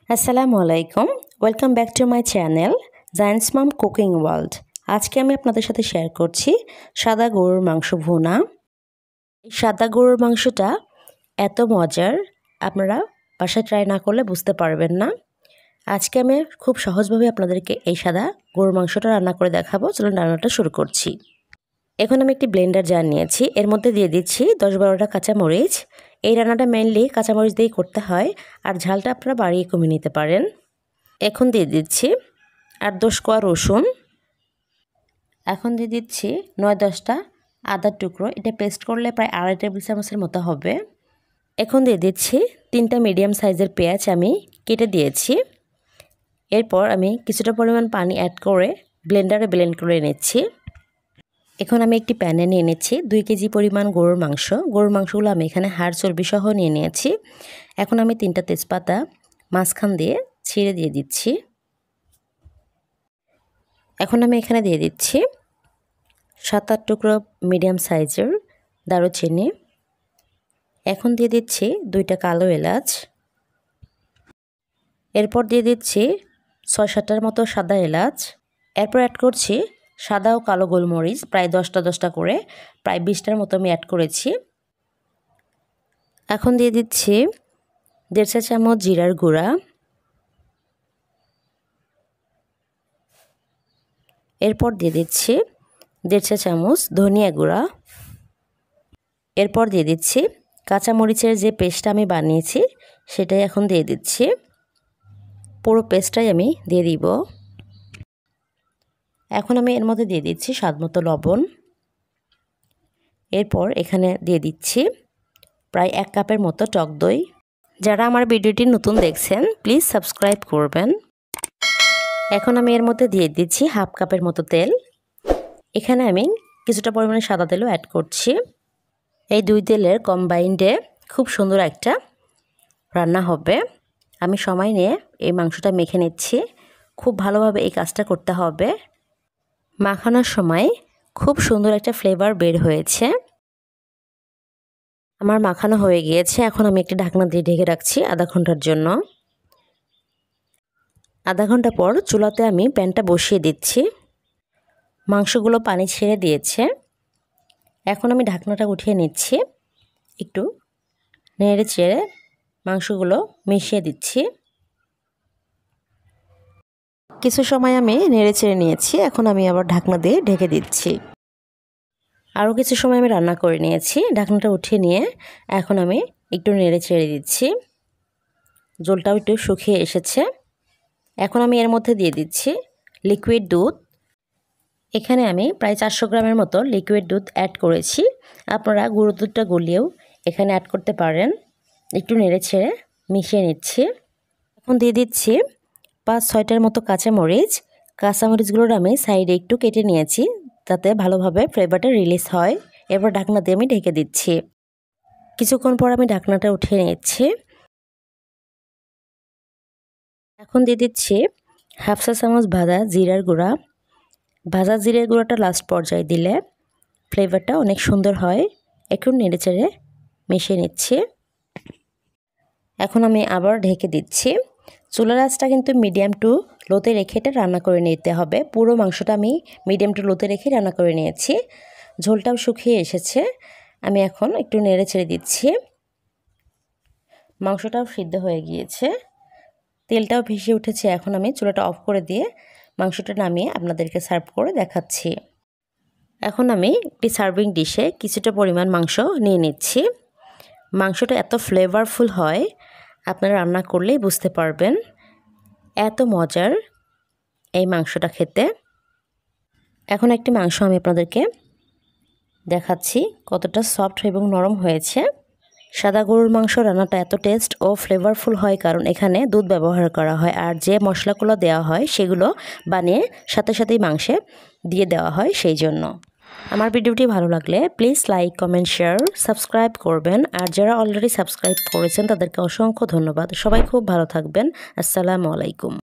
আসসালামু আলাইকুম, welcome back to my channel giants mom cooking world. আজকে আমি আপনাদের সাথে শেয়ার করছি সাদা গরুর মাংস ভুনা। এই সাদা গরুর মাংসটা এত মজার, আপনারা বাসায় ট্রাই না করলে বুঝতে পারবেন না। আজকে আমি খুব সহজভাবে আপনাদেরকে এই সাদা গরুর মাংসটা রান্না করে দেখাবো। চলুন রান্নাটা শুরু করছি। এখন আমি একটি ব্লেন্ডার জার নিয়েছি, এর মধ্যে দিয়ে দিচ্ছি 10-12টা কাঁচামরিচ। এই রান্নাটা মেনলি কাঁচামরিচ দিয়েই করতে হয়, আর ঝালটা আপনারা বাড়িয়ে কমিয়ে নিতে পারেন। এখন দিয়ে দিচ্ছি 8-10 কোয়া রসুন। এখন দিয়ে দিচ্ছি 9-10টা আদার টুকরো, এটা পেস্ট করলে প্রায় 2.5 টেবিল চামচের মতো হবে। এখন দিয়ে দিচ্ছি 3টা মিডিয়াম সাইজের পেঁয়াজ আমি কেটে দিয়েছি। এরপর আমি কিছুটা পরিমাণ পানি অ্যাড করে ব্লেন্ডারে ব্লেন্ড করে নিচ্ছি। এখন আমি একটি প্যানে নিয়ে নিচ্ছি 2 কেজি পরিমাণ গরুর মাংস। গরুর মাংসগুলো আমি এখানে হাড় চর্বি সহ নিয়ে নিয়েছি। এখন আমি 3টা তেজপাতা মাঝখান দিয়ে ছিঁড়ে দিয়ে দিচ্ছি। এখন আমি এখানে দিয়ে দিচ্ছি 7-8 টুকরো মিডিয়াম সাইজের দারুচিনি। এখন দিয়ে দিচ্ছি 2টা কালো এলাচ। এরপর দিয়ে দিচ্ছি 6-7টার মতো সাদা এলাচ। এরপর অ্যাড করছি সাদা ও কালো গোলমরিচ, প্রায় 10টা করে, প্রায় 20টার মতো আমি অ্যাড করেছি। এখন দিয়ে দিচ্ছি 1.5 চা চামচ জিরার গুঁড়া। এরপর দিয়ে দিচ্ছি 1.5 চা চামচ ধনিয়া গুঁড়া। এরপর দিয়ে দিচ্ছি কাঁচামরিচের যে পেস্টটা আমি বানিয়েছি সেটাই এখন দিয়ে দিচ্ছি। পুরো পেস্টটাই আমি দিয়ে দিব। এখন আমি এর মধ্যে দিয়ে দিচ্ছি স্বাদমতো লবণ। এরপর এখানে দিয়ে দিচ্ছি প্রায় 1 কাপের মতো টক দই। যারা আমার ভিডিওটি নতুন দেখছেন প্লিজ সাবস্ক্রাইব করবেন। এখন আমি এর মধ্যে দিয়ে দিচ্ছি 1/2 কাপের মতো তেল। এখানে আমি কিছুটা পরিমাণে সাদা তেলও অ্যাড করছি। এই 2 তেলের কম্বাইন্ডে খুব সুন্দর একটা রান্না হবে। আমি সময় নিয়ে এই মাংসটা মেখে নিচ্ছি। খুব ভালোভাবে এই কাজটা করতে হবে। মাখানোর সময় খুব সুন্দর একটা ফ্লেভার বের হয়েছে। আমার মাখানো হয়ে গিয়েছে। এখন আমি একটা ঢাকনা দিয়ে ঢেকে রাখছি আধা ঘন্টার জন্য। আধা ঘন্টা পর চুলাতে আমি প্যানটা বসিয়ে দিচ্ছি। মাংসগুলো পানি ছেড়ে দিয়েছে। এখন আমি ঢাকনাটা উঠিয়ে নিচ্ছি। একটু নেড়ে চেড়ে মাংসগুলো মিশিয়ে দিচ্ছি। কিছু সময় আমি নেড়ে চেড়ে নিয়েছি। এখন আমি আবার ঢাকনা দিয়ে ঢেকে দিচ্ছি। আরও কিছু সময় আমি রান্না করে নিয়েছি। ঢাকনাটা উঠিয়ে নিয়ে এখন আমি একটু নেড়ে চেড়ে দিচ্ছি। জলটাও একটু শুকিয়ে এসেছে। এখন আমি এর মধ্যে দিয়ে দিচ্ছি লিকুইড দুধ। এখানে আমি প্রায় 400 গ্রামের মতো লিকুইড দুধ অ্যাড করেছি। আপনারা গুঁড়ো দুধটা গলিয়েও এখানে অ্যাড করতে পারেন। একটু নেড়ে ছেড়ে মিশিয়ে নিচ্ছি। এখন দিয়ে দিচ্ছি 5-6টার মতো কাঁচামরিচ। কাঁচামরিচগুলোর আমি সাইডে একটু কেটে নিয়েছি যাতে ভালোভাবে ফ্লেভারটা রিলিজ হয়। এবার ঢাকনা দিয়ে আমি ঢেকে দিচ্ছি। কিছুক্ষণ পর আমি ঢাকনাটা উঠিয়ে নিচ্ছি। এখন দিয়ে দিচ্ছি 1/2 চা চামচ ভাজা জিরার গুঁড়া। ভাজা জিরার গুঁড়াটা লাস্ট পর্যায়ে দিলে ফ্লেভারটা অনেক সুন্দর হয়। একটু নেড়ে চেড়ে মিশিয়ে নিচ্ছি। এখন আমি আবার ঢেকে দিচ্ছি। চুলার আঁচটা কিন্তু মিডিয়াম টু লোতে রেখে এটা রান্না করে নিতে হবে। পুরো মাংসটা আমি মিডিয়াম টু লোতে রেখে রান্না করে নিয়েছি। ঝোলটাও শুকিয়ে এসেছে। আমি এখন একটু নেড়ে ছেড়ে দিচ্ছি। মাংসটাও সিদ্ধ হয়ে গিয়েছে, তেলটাও ভেসে উঠেছে। এখন আমি চুলাটা অফ করে দিয়ে মাংসটা নামিয়ে আপনাদেরকে সার্ভ করে দেখাচ্ছি। এখন আমি একটি সার্ভিং ডিশে কিছুটা পরিমাণ মাংস নিয়ে নিচ্ছি। মাংসটা এত ফ্লেভারফুল হয়, আপনারা রান্না করলেই বুঝতে পারবেন। এত মজার এই মাংসটা খেতে। এখন একটি মাংস আমি আপনাদেরকে দেখাচ্ছি কতটা সফট এবং নরম হয়েছে। সাদা গরুর মাংস রান্নাটা এত টেস্ট ও ফ্লেভারফুল হয় কারণ এখানে দুধ ব্যবহার করা হয়, আর যে মশলাগুলো দেওয়া হয় সেগুলো বানিয়ে সাথে সাথেই মাংসে দিয়ে দেওয়া হয়। সেই জন্য আমার ভিডিওটি ভালো লাগলে please like, comment, share, subscribe করবেন। আর যারা অলরেডি সাবস্ক্রাইব করেছেন তাদেরকে অসংখ্য ধন্যবাদ। সবাই খুব ভালো থাকবেন। আসসালামু আলাইকুম।